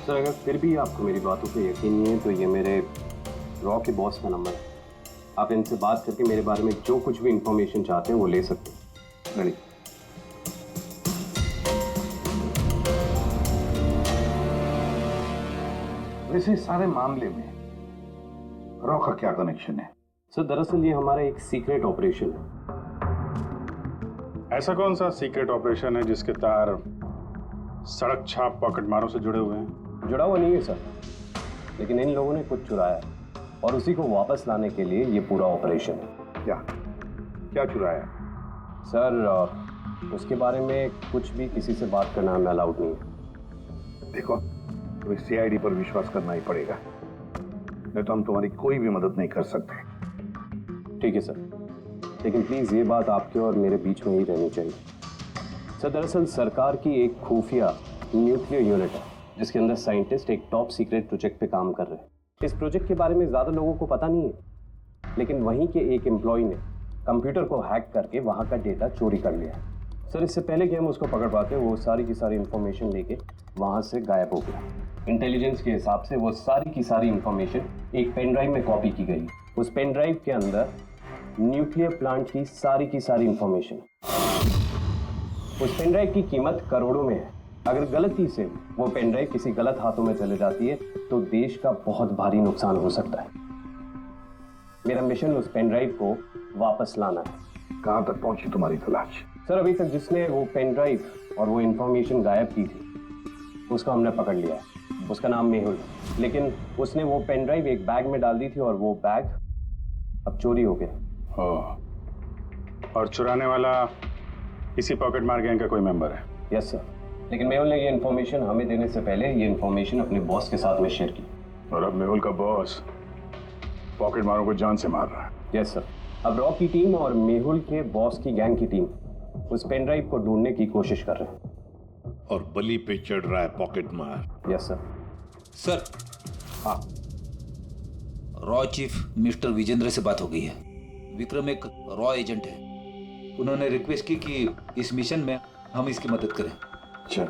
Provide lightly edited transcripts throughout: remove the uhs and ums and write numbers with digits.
Sir अगर फिर भी आपको मेरी बातों पे यकीन नहीं है तो ये मेरे रॉ के बॉस का नंबर है। आप इनसे बात करके मेरे बारे में जो कुछ भी इंफॉर्मेशन चाहते हैं वो ले सकते हैं। रेडी। वैसे इस सारे मामले में रॉ का क्या कनेक्शन है? सर दरअसल ये हमारा एक सीक्रेट ऑपरेशन है। ऐसा कौन सा सीक्रेट ऑपरेशन है जिसके तार सड़क छाप पॉकेट मारों से जुड़े हुए हैं? जुड़ा हुआ नहीं है सर, लेकिन इन लोगों ने कुछ चुराया और उसी को वापस लाने के लिए ये पूरा ऑपरेशन है। क्या क्या चुराया? सर उसके बारे में कुछ भी किसी से बात करना हमें अलाउड नहीं है। देखो, तुम्हें सीआईडी पर विश्वास करना ही पड़ेगा, नहीं तो हम तुम्हारी कोई भी मदद नहीं कर सकते। ठीक है सर, लेकिन प्लीज ये बात आपके और मेरे बीच में ही रहनी चाहिए। सर दरअसल सरकार की एक खुफिया न्यूक्लियर यूनिट है जिसके अंदर साइंटिस्ट एक टॉप सीक्रेट प्रोजेक्ट पे काम कर रहे हैं। इस प्रोजेक्ट के बारे में ज्यादा लोगों को पता नहीं है, लेकिन वहीं के एक एम्प्लॉय ने कंप्यूटर को हैक करके वहां का डेटा चोरी कर लिया। सर इससे पहले कि हम उसको पकड़ पाते वो सारी की सारी इंफॉर्मेशन लेके वहां से गायब हो गया। इंटेलिजेंस के हिसाब से वो सारी की सारी इंफॉर्मेशन एक पेन ड्राइव में कॉपी की गई। उस पेन ड्राइव के अंदर न्यूक्लियर प्लांट की सारी इंफॉर्मेशन। उस पेन ड्राइव की कीमत करोड़ों में है। अगर गलती से वो पेन ड्राइव किसी गलत हाथों में चले जाती है तो देश का बहुत भारी नुकसान हो सकता है। मेरा मिशन उस पेन ड्राइव को वापस लाना है। कहां तक पहुंची तुम्हारी तलाश? सर अभी तक जिसने वो पेन ड्राइव और वो इंफॉर्मेशन गायब की थी उसको हमने पकड़ लिया है। उसका नाम मेहुल, लेकिन उसने वो पेन ड्राइव एक बैग में डाल दी थी और वो बैग अब चोरी हो गया। और चुराने वाला इसी पॉकेट मार गैंग का कोई मेंबर है? यस सर, लेकिन मेहुल ने ये इन्फॉर्मेशन हमें देने से पहले ये इन्फॉर्मेशन अपने बॉस के साथ में शेयर की। और अब मेहुल का बॉस पॉकेट मारों को जान से मार रहा है। यस सर, अब रॉ की टीम और मेहुल के बॉस की गैंग की टीम उस पेन ड्राइव को ढूंढने की कोशिश कर रहे हैं। और बलि पे चढ़ रहा है पॉकेट मार। Yes sir. सर हाँ, रॉ चीफ मिस्टर विजेंद्र से बात हो गई है। विक्रम एक रॉ एजेंट है। उन्होंने रिक्वेस्ट की कि इस मिशन में हम इसकी मदद करें। चल।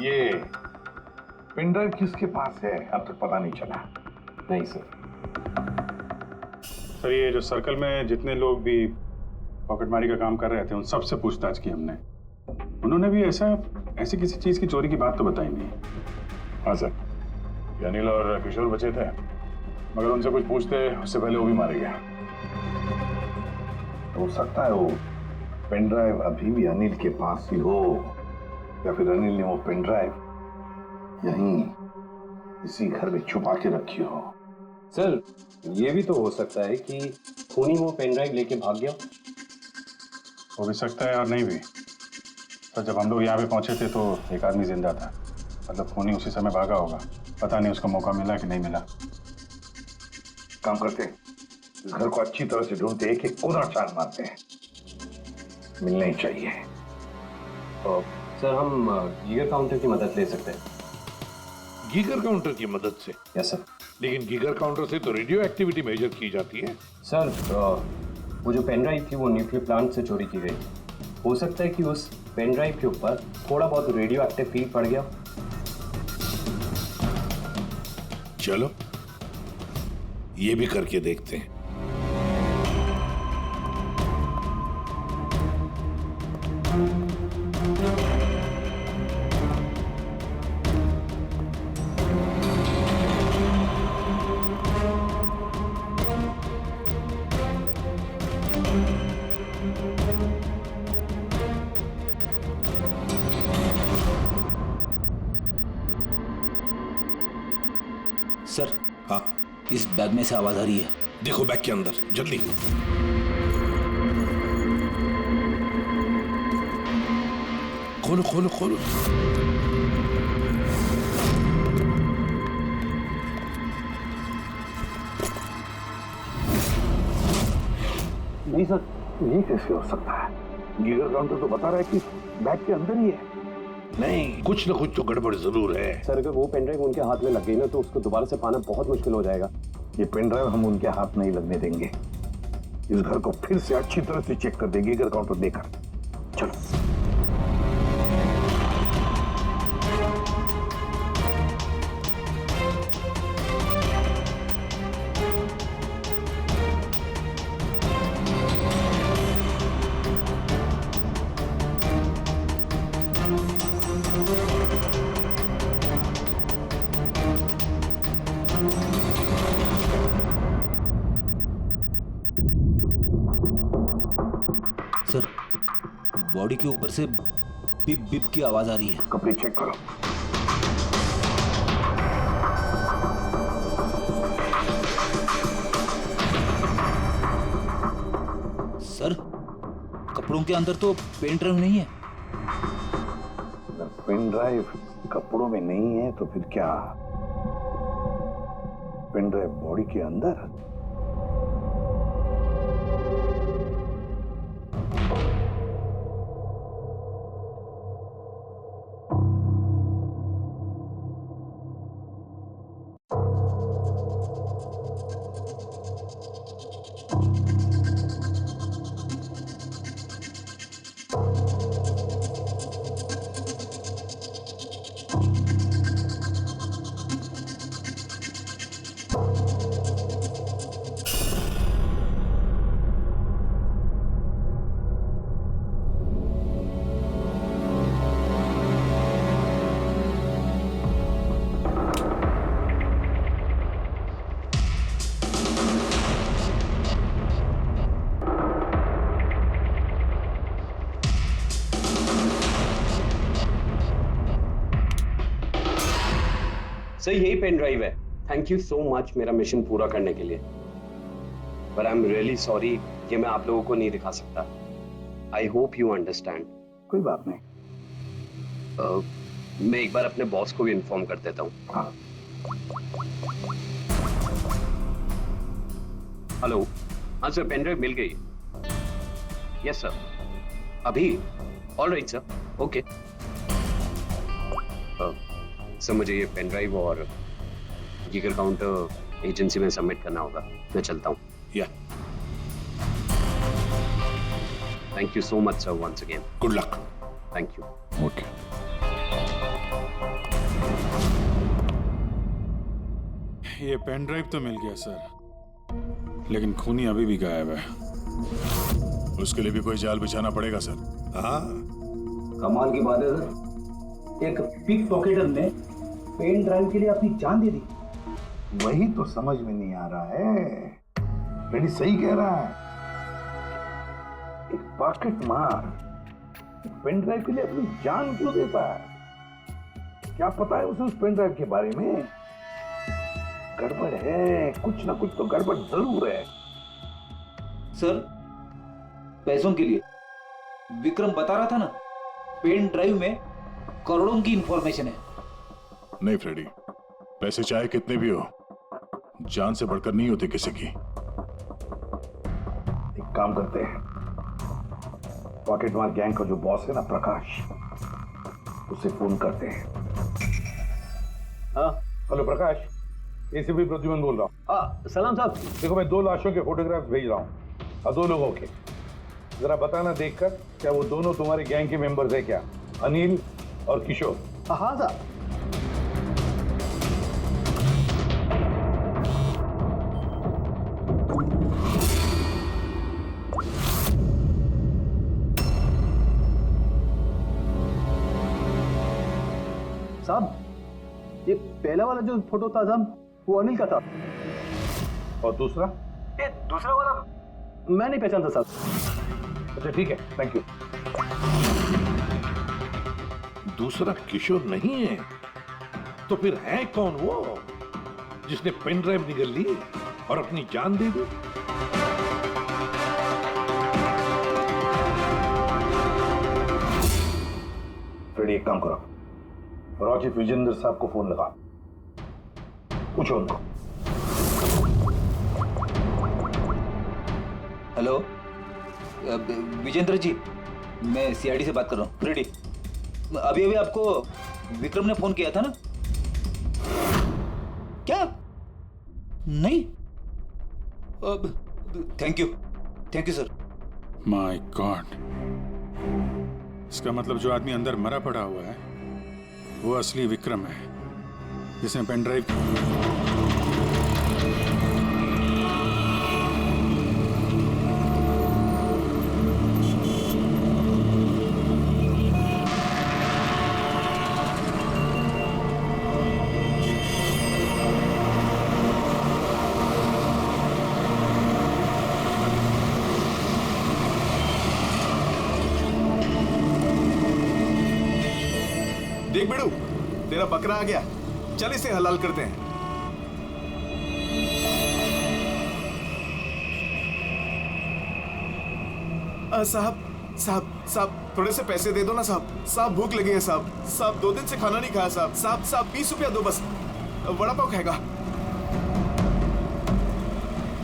ये पेन ड्राइव किसके पास है अब तक पता नहीं चला? नहीं सर। सर ये जो सर्कल में जितने लोग भी पॉकेटमारी का काम कर रहे थे उन सबसे पूछताछ की हमने। उन्होंने भी ऐसी किसी चीज की चोरी की बात तो बताई नहीं। हाँ सर, अनिल और किशोर बचे थे, मगर उनसे कुछ पूछते उससे पहले वो भी मारे गया। हो सकता है वो पेन ड्राइव अभी भी अनिल के पास ही हो, या फिर अनिल ने वो पेन ड्राइव यहीं इसी घर में छुपा के रखी हो। सर ये भी तो हो सकता है कि खूनी वो पेन ड्राइव लेके भाग गया। हो भी सकता है और नहीं भी। तो जब हम लोग यहाँ पे पहुंचे थे तो एक आदमी जिंदा था, मतलब खूनी उसी समय भागा होगा। पता नहीं उसको मौका मिला कि नहीं मिला। काम करते हैं, इस घर को अच्छी तरह से ढूंढते, एक एक कोना छान मारते हैं। मिलना ही चाहिए। तो सर हम गीगर काउंटर की मदद ले सकते हैं। गीगर काउंटर की मदद से? Yes sir. लेकिन गीगर काउंटर से तो रेडियो एक्टिविटी मेजर की जाती है। सर वो जो पेन ड्राइव थी वो न्यूक्लियर प्लांट से चोरी की गई। हो सकता है कि उस पेन ड्राइव के ऊपर थोड़ा बहुत रेडियो एक्टिव फीड पड़ गया। चलो ये भी करके देखते हैं। सर हाँ, इस बैग में से आवाज आ रही है। देखो बैग के अंदर, जल्दी। खोलो खोलो खोलो। नहीं सर, ये कैसे हो सकता है? गीगर काउंटर तो बता रहा है कि बैग के अंदर ही है। नहीं, कुछ ना कुछ तो गड़बड़ जरूर है। सर अगर वो पेन ड्राइव उनके हाथ में लग गई ना तो उसको दोबारा से पाना बहुत मुश्किल हो जाएगा। ये पेन ड्राइव हम उनके हाथ नहीं लगने देंगे। इस घर को फिर से अच्छी तरह से चेक कर देंगे गीगर काउंटर देकर। चलो। सर, बॉडी के ऊपर से बिप बिप की आवाज आ रही है। कपड़े चेक करो। सर, कपड़ों के अंदर तो पेन ड्राइव नहीं है। अगर पेन ड्राइव कपड़ों में नहीं है तो फिर क्या? पेन ड्राइव बॉडी के अंदर? सर यही पेन ड्राइव है। थैंक यू सो मच मेरा मिशन पूरा करने के लिए। पर आई एम रियली सॉरी, ये मैं आप लोगों को नहीं दिखा सकता। I hope you understand. कोई बात नहीं। मैं एक बार अपने बॉस को भी इन्फॉर्म कर देता हूँ। हाँ, हेलो। हाँ सर, पेन ड्राइव मिल गई। यस सर, अभी। All right sir, okay. Sir मुझे ये पेन ड्राइव और जिगर काउंटर एजेंसी में सबमिट करना होगा। मैं चलता हूँ। या thank you so much sir once again. Good luck. Thank you. Okay. ये पेन ड्राइव तो मिल गया सर, लेकिन खूनी अभी भी गायब है। उसके लिए भी कोई जाल बिछाना पड़ेगा सर। हाँ, कमाल की बात है सर, एक पिक पॉकेटर ने पेन ड्राइव के लिए अपनी जान दे दी। वही तो समझ में नहीं आ रहा है। रेडी सही कह रहा है। एक पॉकेट मार पेन ड्राइव के लिए अपनी जान क्यों देता है? क्या पता है उसे उस पेन ड्राइव के बारे में? गड़बड़ है, कुछ ना कुछ तो गड़बड़ जरूर है। सर, पैसों के लिए विक्रम बता रहा था ना, पेन ड्राइव में करोड़ों की इंफॉर्मेशन है। नहीं फ्रेडी, पैसे चाहे कितने भी हो, जान से बढ़कर नहीं होती किसी की। एक काम करते हैं, पॉकेट मार गैंग का जो बॉस है ना प्रकाश, उसे फोन करते हैं। हाँ हेलो प्रकाश, एसीपी प्रद्युमन बोल रहा हूँ। हाँ, सलाम साहब। देखो मैं 2 लाशों के फोटोग्राफ्स भेज रहा हूँ और 2 लोगों के। जरा बताना देखकर क्या वो दोनों तुम्हारे गैंग के मेंबर्स है क्या? अनिल और किशोर। हाँ साहब। साहब, ये पहला वाला जो फोटो था साहब, वो अनिल का था। और दूसरा? ये दूसरा वाला मैं नहीं पहचानता साहब। अच्छा ठीक है, थैंक यू। दूसरा किशोर नहीं है तो फिर है कौन वो जिसने पेन ड्राइव निगल ली और अपनी जान दे दी? फ्रेडी एक काम करो, रॉचिफ विजेंद्र साहब को फोन लगा, पूछो उनको। हेलो, विजेंद्र जी, मैं सीआईडी से बात कर रहा हूँ। फ्रेडी, अभी अभी आपको विक्रम ने फोन किया था ना? क्या? नहीं? Thank you sir. My God, इसका मतलब जो आदमी अंदर मरा पड़ा हुआ है वो असली विक्रम है, जिसने पेन ड्राइव देख बिड़ू, तेरा बकरा आ गया, चल इसे हलाल करते हैं। साहब साहब साहब थोड़े से पैसे दे दो ना साहब। साहब भूख लगी है साहब। साहब 2 दिन से खाना नहीं खाया साहब। साहब साहब 20 रुपया दो बस, वड़ा पाव खाएगा।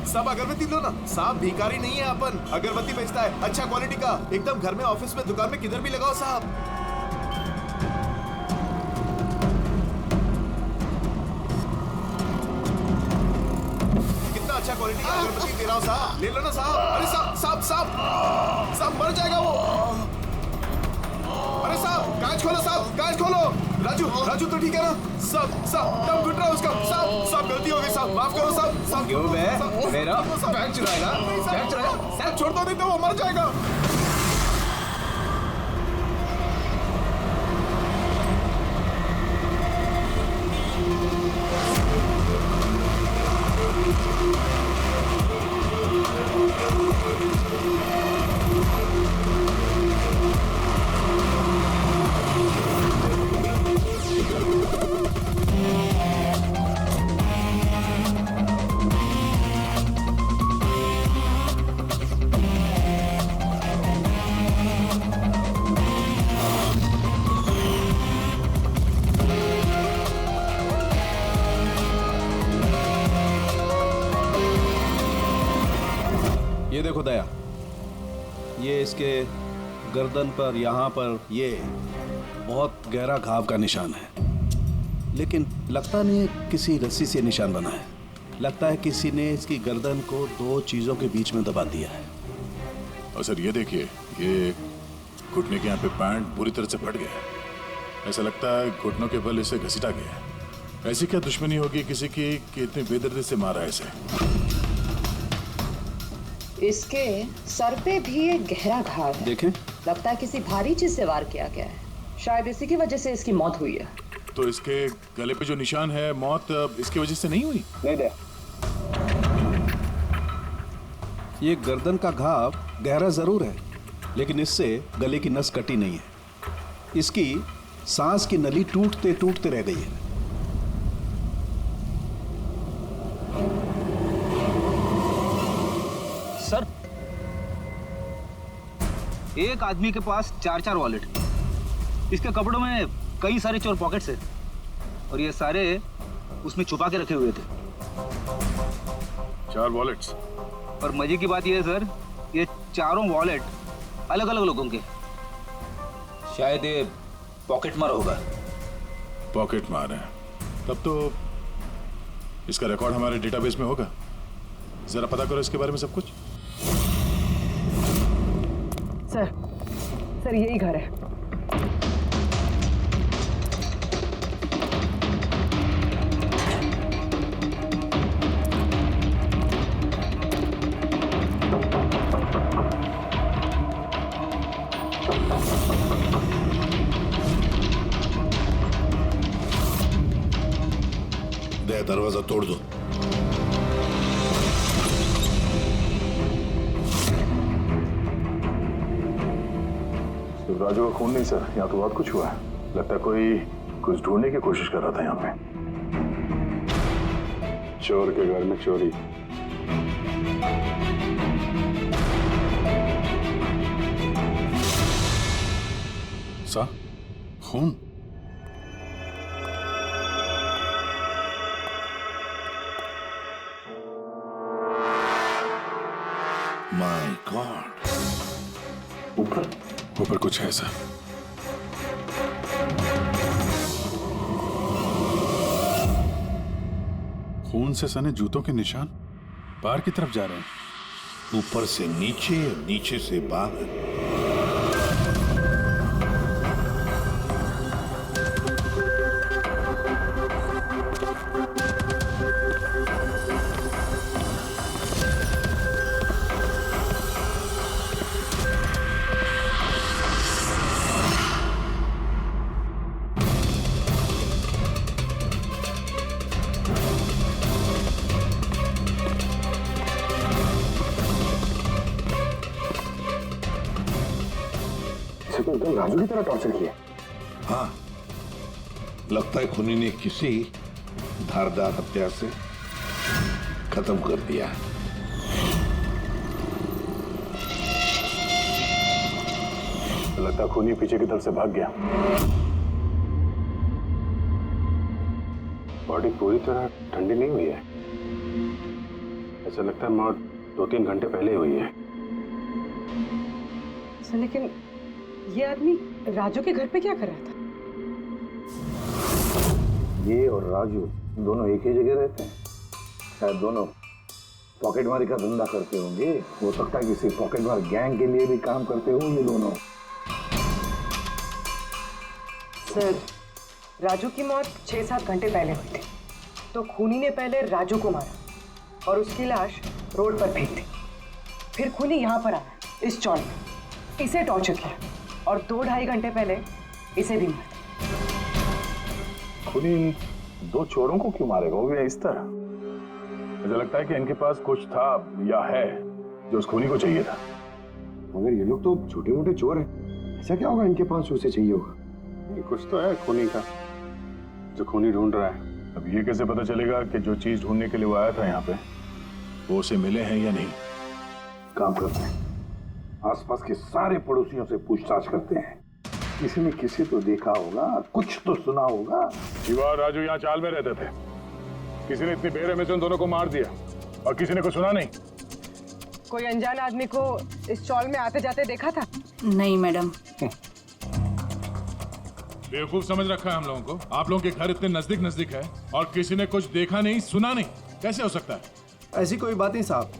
साहब अगरबत्ती लो ना साहब, भिखारी नहीं है अपन, अगरबत्ती बेचता है अच्छा क्वालिटी का, एकदम घर में, ऑफिस में, दुकान में, किधर भी लगाओ साहब। कितना अच्छा क्वालिटी का अगरबत्ती दे रहा हूँ साहब, ले लो ना साहब। अरे साहब साहब साहब साहब मर जाएगा वो। अरे साहब कांच खोलो साहब, कांच खोलो। राजू राजू तो ठीक है ना साहब? साहब दम घुट रहा है उसका साहब। साहब गलती हो गई साहब, माफ करो साहब। साहब क्यों बे मेरा बैग चुराएगा? बैग चुराएगा साहब, छोड़ दो नहीं तो वो मर जाएगा। ये देखो दया, ये इसके गर्दन पर, यहाँ पर, ये बहुत गहरा घाव का निशान है, लेकिन लगता नहीं है किसी रस्सी से निशान बना है। लगता है किसी ने इसकी गर्दन को 2 चीजों के बीच में दबा दिया है। और सर ये देखिए, ये घुटने के यहाँ पे पैंट बुरी तरह से फट गया है। ऐसा लगता है घुटनों के बल इसे घसीटा गया है। ऐसी क्या दुश्मनी होगी किसी की कि इतनी बेदर्दी से मारा है इसे? इसके सर पे भी एक गहरा घाव है। देखें, लगता है किसी भारी चीज से वार किया गया है, शायद इसी की वजह से इसकी मौत हुई है। तो इसके गले पे जो निशान है, मौत इसकी वजह से नहीं हुई? नहीं दया, ये गर्दन का घाव गहरा जरूर है, लेकिन इससे गले की नस कटी नहीं है। इसकी सांस की नली टूटते टूटते रह गई है। सर एक आदमी के पास 4 वॉलेट, इसके कपड़ों में कई सारे चोर पॉकेट्स हैं और ये सारे उसमें छुपा के रखे हुए थे। 4 वॉलेट्स? और मजे की बात यह है सर, ये चारों वॉलेट अलग अलग लोगों के। शायद ये पॉकेट मार होगा। पॉकेट मार है? तब तो इसका रिकॉर्ड हमारे डेटाबेस में होगा। जरा पता करो इसके बारे में सब कुछ। सर यही घर है। दरवाजा तोड़ दो। राजू का खून नहीं सर, यहाँ तो बहुत कुछ हुआ है। लगता है कोई कुछ ढूंढने की कोशिश कर रहा था यहाँ पे। चोर के घर में चोरी। सा खून? माय गॉड, ऊपर कुछ है सर। खून से सने जूतों के निशान बाहर की तरफ जा रहे हैं। ऊपर से नीचे, नीचे से बाहर। एकदम राजू की तरह टॉर्चर किया। हाँ, लगता है खूनी ने किसी धारदार हथियार से खत्म कर दिया। लगता है खूनी पीछे की तरफ से भाग गया। बॉडी पूरी तरह ठंडी नहीं हुई है। ऐसा लगता है मौत 2-3 घंटे पहले हुई है। सर लेकिन ये आदमी राजू के घर पे क्या कर रहा था? ये और राजू दोनों एक ही जगह रहते हैं। शायद दोनों पॉकेटमारी का धंधा करते होंगे। हो सकता है किसी पॉकेटमार गैंग के लिए भी काम करते हो ये दोनों। सर राजू की मौत 6-7 घंटे पहले हुई थी, तो खूनी ने पहले राजू को मारा और उसकी लाश रोड पर फेंक दी। फिर खूनी यहाँ पर आया इस चौल में, इसे टॉर्चर किया और 2-2.5 घंटे पहले इसे भी मारा। खूनी इन 2 चोरों को क्यों मारेगा, वो भी इस तरह? मुझे लगता है कि इनके पास कुछ था या है जो उस खूनी को चाहिए था। मगर ये लोग तो छोटे मोटे चोर हैं, ऐसा क्या होगा इनके पास जो उसे चाहिए होगा? कुछ तो है खूनी का जो खूनी ढूंढ रहा है। अब ये कैसे पता चलेगा कि जो चीज ढूंढने के लिए वो आया था यहाँ पे वो उसे मिले हैं या नहीं? काम करते हैं, आसपास के सारे पड़ोसियों से पूछताछ करते हैं। किसी ने किसी तो देखा होगा, कुछ तो सुना होगा। शिवा और राजू यहाँ चाल में रहते थे। किसी ने इतनी बेरहमी से उन दोनों को मार दिया और किसी ने कुछ सुना नहीं। कोई अनजान आदमी को इस चौल में आते जाते देखा था? नहीं मैडम। बेवकूफ समझ रखा है हम लोगों को। आप लोगों के घर इतने नजदीक नजदीक है और किसी ने कुछ देखा नहीं सुना नहीं, कैसे हो सकता है? ऐसी कोई बात नहीं साहब,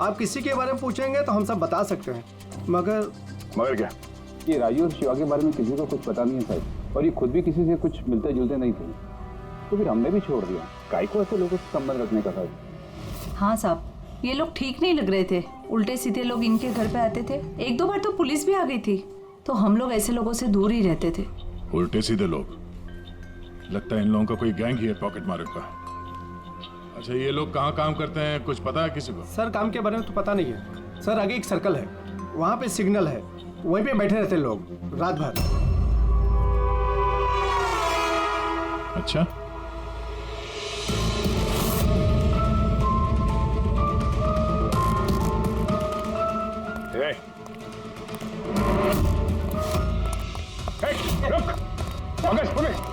आप किसी के बारे में पूछेंगे तो हम सब बता सकते हैं। मगर क्या? ये राजू और शिवा के बारे में किसी को कुछ पता नहीं है साहब, और ये खुद भी किसी से कुछ मिलते जुलते नहीं थे, तो फिर हमने भी छोड़ दिया। काहे को ऐसे लोगों से संबंध रखने का साहब? हाँ साहब, ये लोग ठीक नहीं लग रहे थे। उल्टे सीधे लोग इनके घर पे आते थे। 1-2 बार तो पुलिस भी आ गई थी, तो हम लोग ऐसे लोगों से दूर ही रहते थे। उल्टे सीधे लोग? लगता है इन लोगों का कोई गैंग ही है पॉकेट मार का। अच्छा ये लोग कहाँ काम करते हैं, कुछ पता है किसी को? सर काम के बारे में तो पता नहीं है सर। आगे एक सर्कल है, वहाँ पे सिग्नल है, वहीं पे बैठे रहते लोग रात भर। अच्छा रुक! पंकज, पुलिस!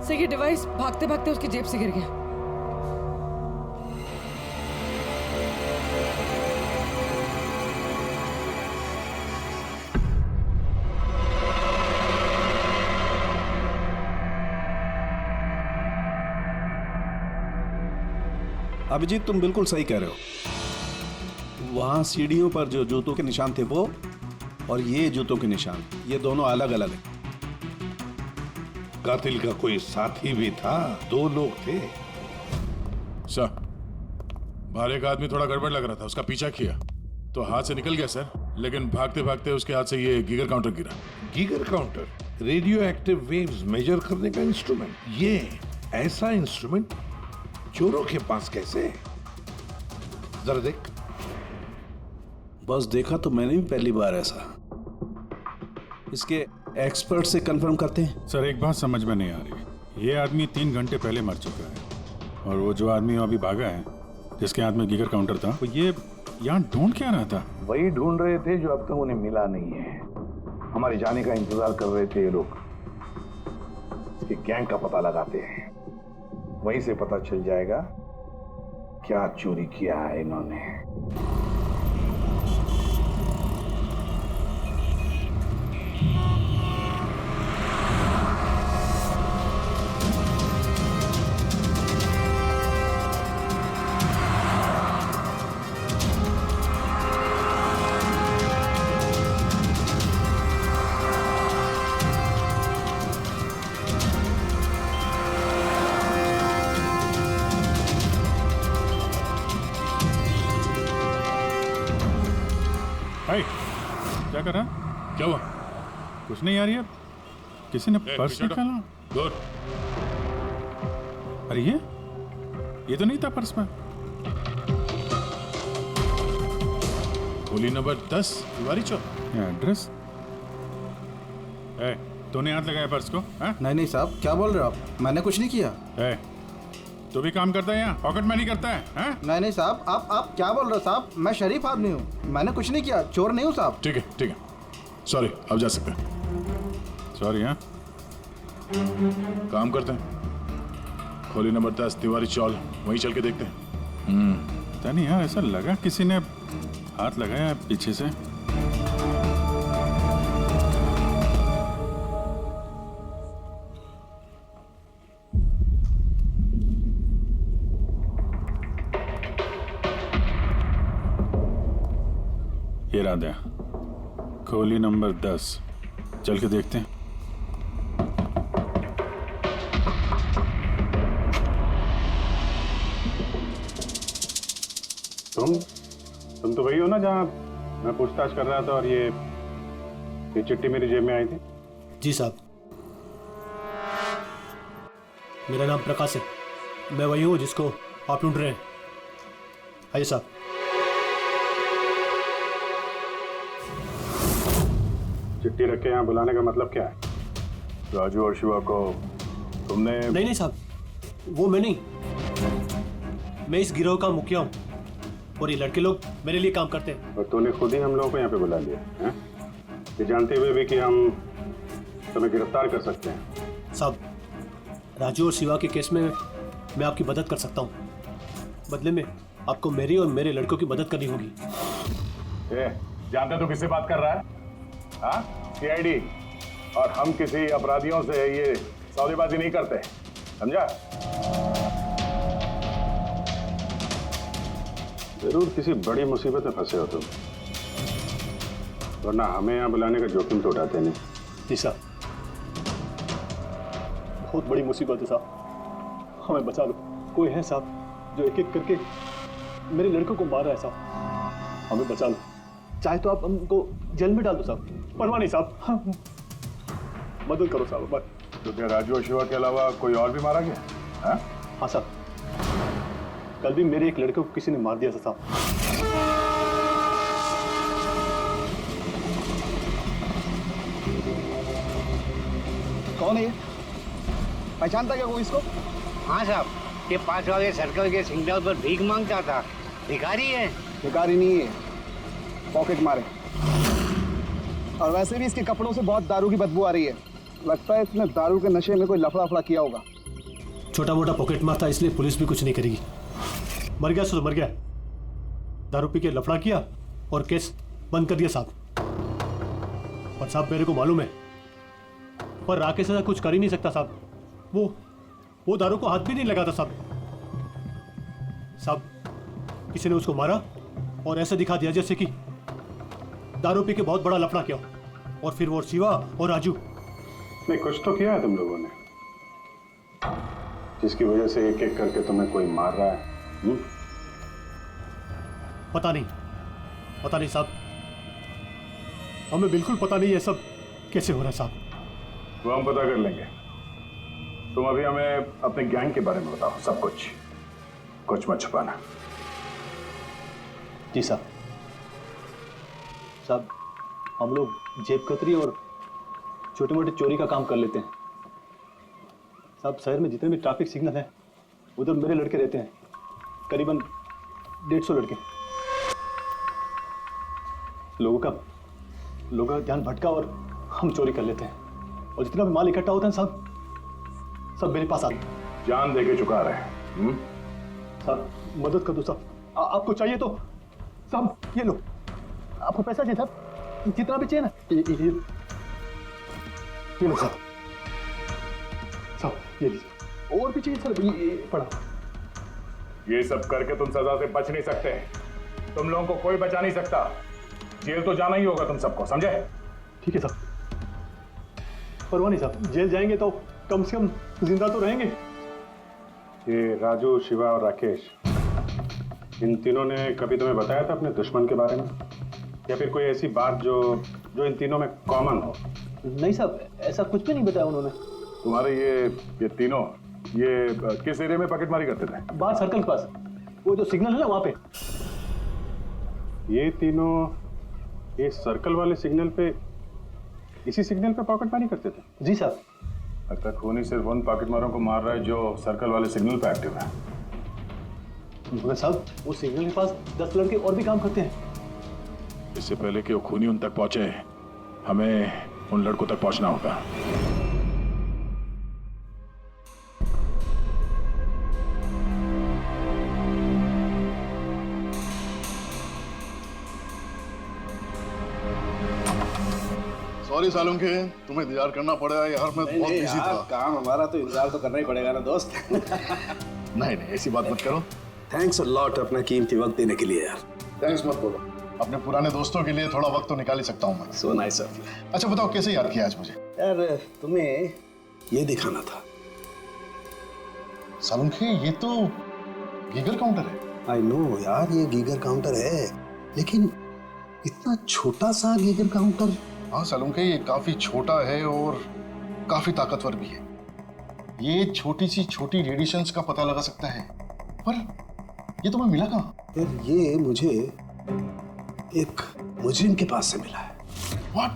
सर ये डिवाइस भागते भागते उसकी जेब से गिर गया। अभिजीत तुम बिल्कुल सही कह रहे हो। वहां सीढ़ियों पर जो जूतों के निशान थे वो, और ये जूतों के निशान, ये दोनों अलग अलग हैं। कातिल का कोई साथी भी था, 2 लोग थे। सर बाहर एक आदमी थोड़ा गड़बड़ लग रहा था, उसका पीछा किया तो हाथ से निकल गया सर, लेकिन भागते भागते उसके हाथ से ये गीगर काउंटर गिरा। Geiger counter radioactive waves measure करने का इंस्ट्रूमेंट। ये ऐसा इंस्ट्रूमेंट चोरों के पास कैसे है? जरा देख। बस देखा तो मैंने भी पहली बार ऐसा। इसके एक्सपर्ट से कंफर्म करते हैं। सर एक बात समझ में नहीं आ रही, ये आदमी 3 घंटे पहले मर चुका है और वो जो आदमी अभी भागा है जिसके हाथ में गीगर काउंटर था, वो ये यहाँ ढूंढ क्या रहा था? वही ढूंढ रहे थे जो अब तक उन्हें मिला नहीं है। हमारे जाने का इंतजार कर रहे थे ये लोग। इसके गैंग का पता लगाते हैं, वहीं से पता चल जाएगा क्या चोरी किया है इन्होंने। भाई क्या कर रहा? क्या हुआ? कुछ नहीं यार, ये किसी ने पर्स निकाला। गुड। अरे ये तो नहीं था पर्स में। गोली नंबर 10 तिवारी चौक। एड्रेस? तूने हाथ लगाया पर्स को? नहीं साहब, क्या बोल रहे हो आप? मैंने कुछ नहीं किया। तू भी काम करता है यहाँ, पॉकेट मनी करता है? नहीं साहब, आप क्या बोल रहे हो साहब? मैं शरीफ आदमी हूँ, मैंने कुछ नहीं किया, चोर नहीं हूँ साहब। ठीक है सॉरी, अब जा सकते हैं। सॉरी। हाँ काम करते हैं, खोली नंबर 10 तिवारी चौल, वहीं चल के देखते हैं। पता नहीं यार, ऐसा लगा किसी ने हाथ लगाया पीछे से। ये राधा, खोली नंबर 10, चल के देखते हैं। तुम तो वही हो ना जहाँ मैं पूछताछ कर रहा था और ये चिट्ठी मेरी जेब में आई थी? जी साहब, मेरा नाम प्रकाश है, मैं वही हूँ जिसको आप ढूंढ रहे हैं। आइए साहब। चिट्ठी रख के यहाँ बुलाने का मतलब क्या है? राजू और शिवा को तुमने? नहीं साहब, वो मैं नहीं, मैं इस गिरोह का मुखिया हूँ और ये लड़के लोग मेरे लिए काम करते हैं। और तूने खुद ही हम लोगों को यहाँ पे बुला लिया है, ये जानते हुए भी कि हम तुम्हें गिरफ्तार कर सकते हैं। साहब, राजू और शिवा के केस में मैं आपकी मदद कर सकता हूँ, बदले में आपको मेरी और मेरे लड़कों की मदद करनी होगी। जानते तो किससे बात कर रहा है? सीआईडी, और हम किसी अपराधियों से ये सौदेबाजी नहीं करते, समझा? जरूर किसी बड़ी मुसीबत में फंसे हो तुम, वरना हमें यहाँ बुलाने का जोखिम तो उठाते नहीं। जी साहब, बहुत बड़ी मुसीबत है साहब, हमें बचा लो। कोई है साहब जो एक एक करके मेरे लड़कों को मार रहा है साहब, हमें बचा लो। चाहे तो आप हमको जेल में डाल दो साहब, परवाह नहीं साहब, मदद करो साहब। तो क्या राजू और शिवा के अलावा कोई और भी मारा गया? हाँ साहब, कल भी मेरे एक लड़के को किसी ने मार दिया था साहब। कौन है ये? पहचानता क्या कोई इसको? हाँ साहब, ये 5 वाले सर्कल के सिग्नल पर भीख मांगता था। भिखारी है? भिखारी नहीं है, पॉकेट मारे। और वैसे भी इसके कपड़ों से बहुत दारू की बदबू आ रही है, लगता है इसने दारू के नशे में कोई लफड़ा किया होगा। छोटा मोटा पॉकेट मार था, इसलिए पुलिस भी कुछ नहीं करेगी। मर गया सो मर गया, दारू पी के लफड़ा किया और केस बंद कर दिया साहब। और साहब मेरे को मालूम है, पर राकेश ऐसा कुछ कर ही नहीं सकता साहब, वो दारू को हाथ भी नहीं लगाता साहब। किसी ने उसको मारा और ऐसे दिखा दिया जैसे कि दारू पी के बहुत बड़ा लफड़ा किया, और फिर वो शिवा और राजू। नहीं, कुछ तो किया है तुम लोगों ने, जिसकी वजह से एक एक करके तुम्हें कोई मार रहा है। पता नहीं, पता नहीं साहब, हमें बिल्कुल पता नहीं ये सब कैसे हो रहा है साहब। वो हम पता कर लेंगे। तुम अभी हमें अपने गैंग के बारे में बताओ, सब कुछ, कुछ मत छुपाना। जी साहब। साहब हम लोग जेब कतरी और छोटी मोटी चोरी का काम कर लेते हैं साहब। शहर में जितने भी ट्रैफिक सिग्नल हैं उधर मेरे लड़के रहते हैं, करीबन 150 लड़के। लोगों का ध्यान भटका और हम चोरी कर लेते हैं, और जितना भी माल इकट्ठा होता है साहब सब मेरे पास आते हैं। जान दे के चुका रहे हैं। साहब मदद कर दो साहब, आपको चाहिए तो साहब ये लो, आपको पैसा चाहिए साहब, जितना भी चाहिए ना ये लो साहब। साहब ये लीजिए, और भी चाहिए सर, ये पड़ा। ये सब करके तुम सजा से बच नहीं सकते। तुम लोगों को कोई बचा नहीं सकता। जेल तो जाना ही होगा तुम सबको, समझे? ठीक है साहब, परवाह नहीं साहब, जेल जाएंगे तो कम से कम जिंदा तो रहेंगे। ये राजू, शिवा और राकेश, इन तीनों ने कभी तुम्हें बताया था अपने दुश्मन के बारे में, या फिर कोई ऐसी बात जो इन तीनों में कॉमन हो? नहीं साहब, ऐसा कुछ भी नहीं बताया उन्होंने। तुम्हारे ये तीनों ये किस एरिया में पॉकेटमारी करते थे? बाहर सर्कल के पास, वो जो सिग्नल है ना वहां पे। ये तीनों ये सर्कल वाले सिग्नल पे, इसी सिग्नल पे पॉकेटमारी करते थे? जी साहब। लगता है खूनी सिर्फ उन पॉकेटमारों को मार रहा है जो सर्कल वाले सिग्नल पे एक्टिव है। मगर साहब वो सिग्नल के पास 10 लड़के और भी काम करते हैं। इससे पहले कि वो खूनी उन तक पहुंचे, हमें उन लड़कों तक पहुंचना होगा। सॉरी सालुंखे, तुम्हें इंतजार करना पड़ेगा यार, मैं बहुत बिजी था। काम हमारा तो इंतजार तो करना ही पड़ेगा ना दोस्त। नहीं ऐसी बात मत करो। थैंक्स अ लॉट अपना कीमती वक्त देने के लिए यार। थैंक्स मत बोलो, अपने पुराने दोस्तों के लिए थोड़ा वक्त तो निकाल ही सकता हूँ मैं। So nice of you. अच्छा बताओ कैसे याद किया आज मुझे? यार तुम्हें ये दिखाना था। सालुंखे ये तो गीगर काउंटर है। आई नो यार, ये गीगर काउंटर है, लेकिन इतना छोटा सा गीगर काउंटर। हाँ सालुंखे, ये काफी छोटा है और काफी ताकतवर भी है। ये छोटी सी छोटी रेडिएशंस का पता लगा सकता है, पर ये तुम्हें मिला कहाँ? यार ये मुझे एक मुजरिम के पास से मिला है। व्हाट?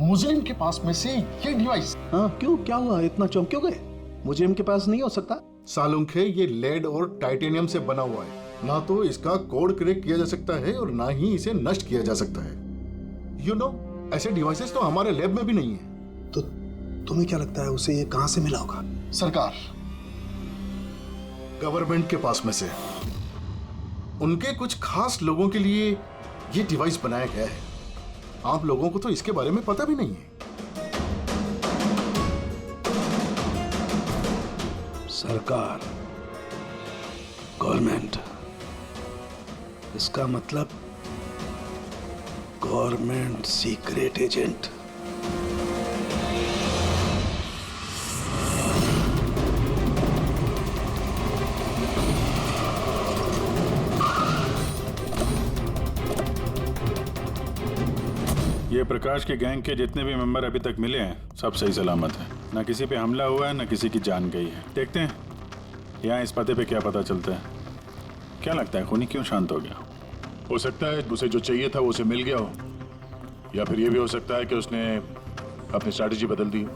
मुजरिम के पास में से ये डिवाइस? हाँ क्यों, क्या हुआ, इतना चौंक क्यों गए? मुजरिम के पास नहीं हो सकता? सालुंखे ये लेड और टाइटेनियम से बना हुआ है, ना तो इसका कोड क्रैक किया जा सकता है और ना ही इसे नष्ट किया जा सकता है। यू नो, ऐसे डिवाइसेस तो हमारे लैब में भी नहीं है। तो तुम्हें क्या लगता है उसे ये कहां से मिला होगा? सरकार, गवर्नमेंट के पास में से उनके कुछ खास लोगों के लिए ये डिवाइस बनाया गया है। आप लोगों को तो इसके बारे में पता भी नहीं है। सरकार, गवर्नमेंट, इसका मतलब गवर्नमेंट सीक्रेट एजेंट। ये प्रकाश के गैंग के जितने भी मेंबर अभी तक मिले हैं सब सही सलामत है। ना किसी पे हमला हुआ है, ना किसी की जान गई है। देखते हैं यहाँ इस पते पे क्या पता चलता है। क्या लगता है खूनी क्यों शांत हो गया? हो सकता है उसे जो चाहिए था वो उसे मिल गया हो, या फिर ये भी हो सकता है कि उसने अपनी स्ट्रैटेजी बदल दी हो।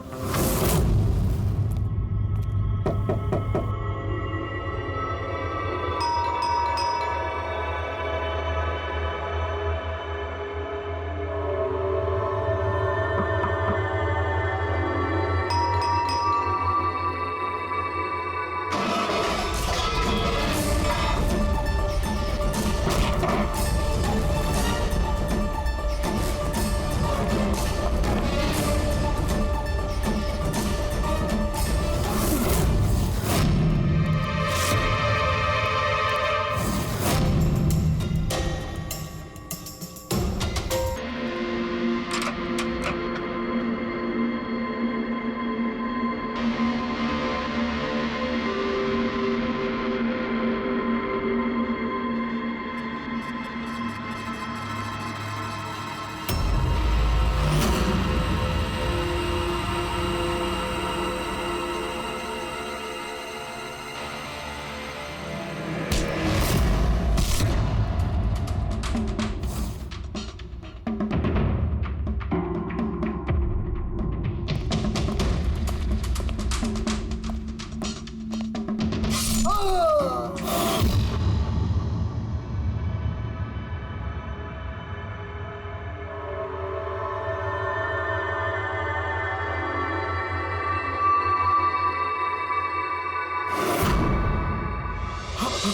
और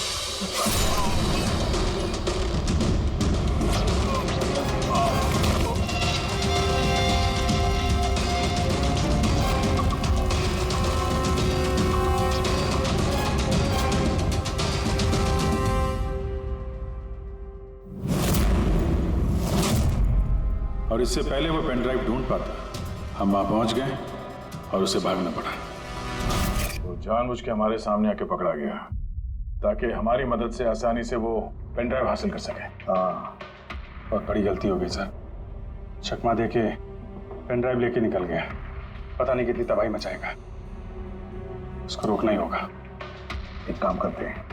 इससे पहले वो पेन ड्राइव ढूंढ पाता, हम वहां पहुंच गए और उसे भागना पड़ा। वो जानबूझ के हमारे सामने आके पकड़ा गया ताकि हमारी मदद से आसानी से वो पेन ड्राइव हासिल कर सके। हाँ, बहुत बड़ी गलती हो गई सर। चकमा दे के पेन ड्राइव लेके निकल गया। पता नहीं कितनी तबाही मचाएगा। उसको रोकना ही होगा। एक काम करते हैं,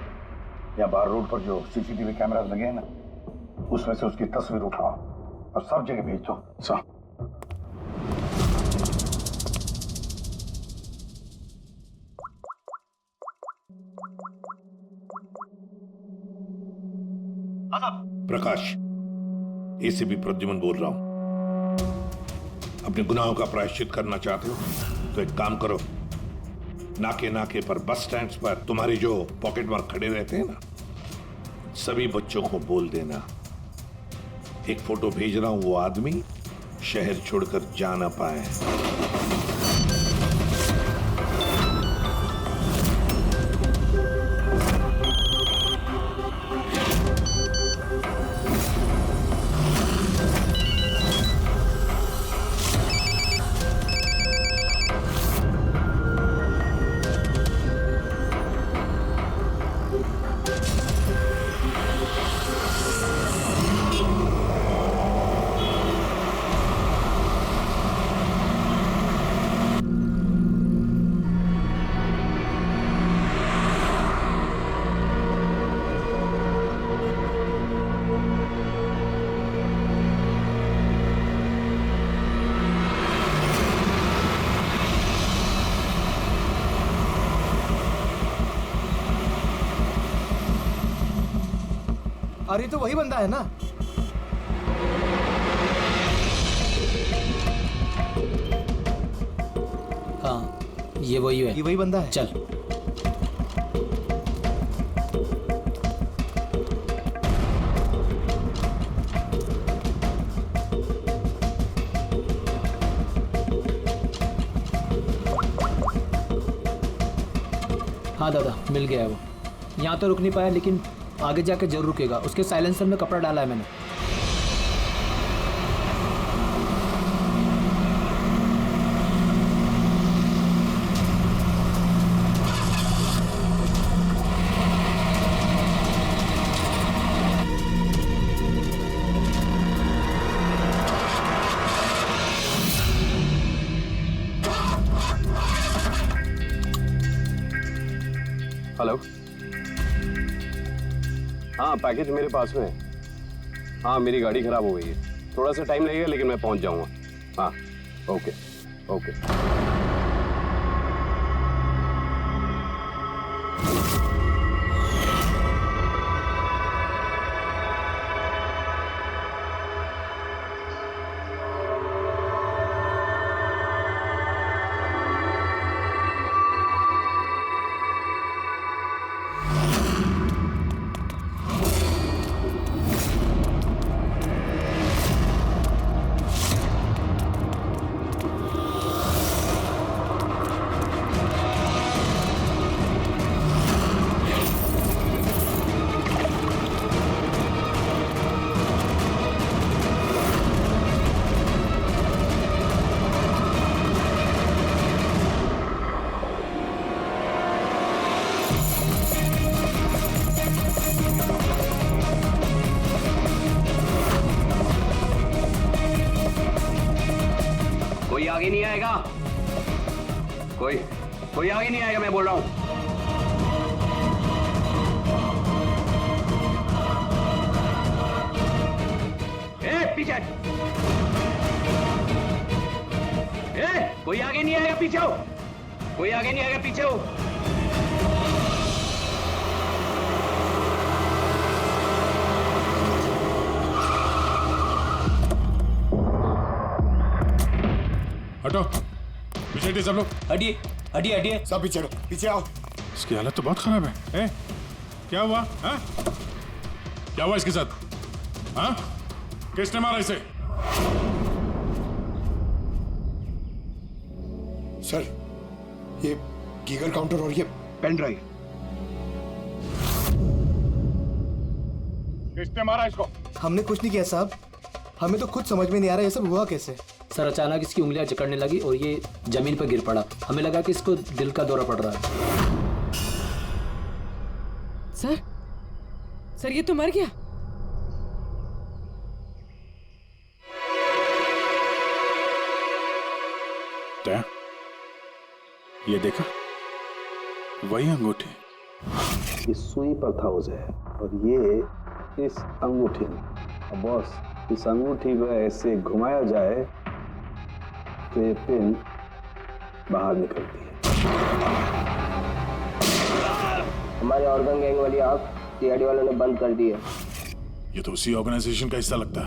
यहाँ बाहर रोड पर जो सीसीटीवी कैमरास लगे हैं ना, उसमें से उसकी तस्वीर उठाओ और सब जगह भेज दो। सर, प्रकाश, एसीपी प्रद्युमन बोल रहा हूं। अपने गुनाहों का प्रायश्चित करना चाहते हो तो एक काम करो, नाके नाके पर, बस स्टैंड्स पर तुम्हारे जो पॉकेट मार खड़े रहते हैं ना, सभी बच्चों को बोल देना एक फोटो भेज रहा हूं, वो आदमी शहर छोड़कर जा ना पाए। अरे तो वही बंदा है ना? हाँ, ये वही है। ये वही बंदा है। चल। हाँ दादा, मिल गया है वो। यहाँ तो रुक नहीं पाया, लेकिन आगे जाके जरूर रुकेगा। उसके साइलेंसर में कपड़ा डाला है मैंने। हेलो, हाँ पैकेज मेरे पास में है। हाँ मेरी गाड़ी खराब हो गई है, थोड़ा सा टाइम लगेगा लेकिन मैं पहुंच जाऊंगा। हाँ ओके ओके। कोई आगे नहीं आएगा, कोई आगे नहीं आएगा, मैं बोल रहा हूं। पीछे, कोई आगे नहीं आएगा, पीछे हो। कोई आगे नहीं आएगा, पीछे हो। हटो, पीछे हटिए सब लोग। हटिए हटिए हटिए, सब पीछे आओ। इसकी हालत तो बहुत खराब है। क्या हुआ? हाँ? क्या हुआ इसके साथ? हाँ? किसने मारा इसे? सर, ये गीगर काउंटर और ये पेन ड्राइव। किसने मारा इसको? हमने कुछ नहीं किया साहब, हमें तो खुद समझ में नहीं आ रहा ये सब हुआ कैसे। सर अचानक इसकी उंगलियां जकड़ने लगी और ये जमीन पर गिर पड़ा। हमें लगा कि इसको दिल का दौरा पड़ रहा है। सर ये तो मर गया। क्या? ये देखा? वही अंगूठी। ये सुई पर था उसे और ये इस अंगूठी में। अब बॉस, इस अंगूठी को ऐसे घुमाया जाए तो ये पिन बाहर निकलती है। हमारे ऑर्गन गैंग वाली आग सीआईडी वालों ने बंद कर दी है। ये तो उसी ऑर्गेनाइजेशन का हिस्सा लगता है।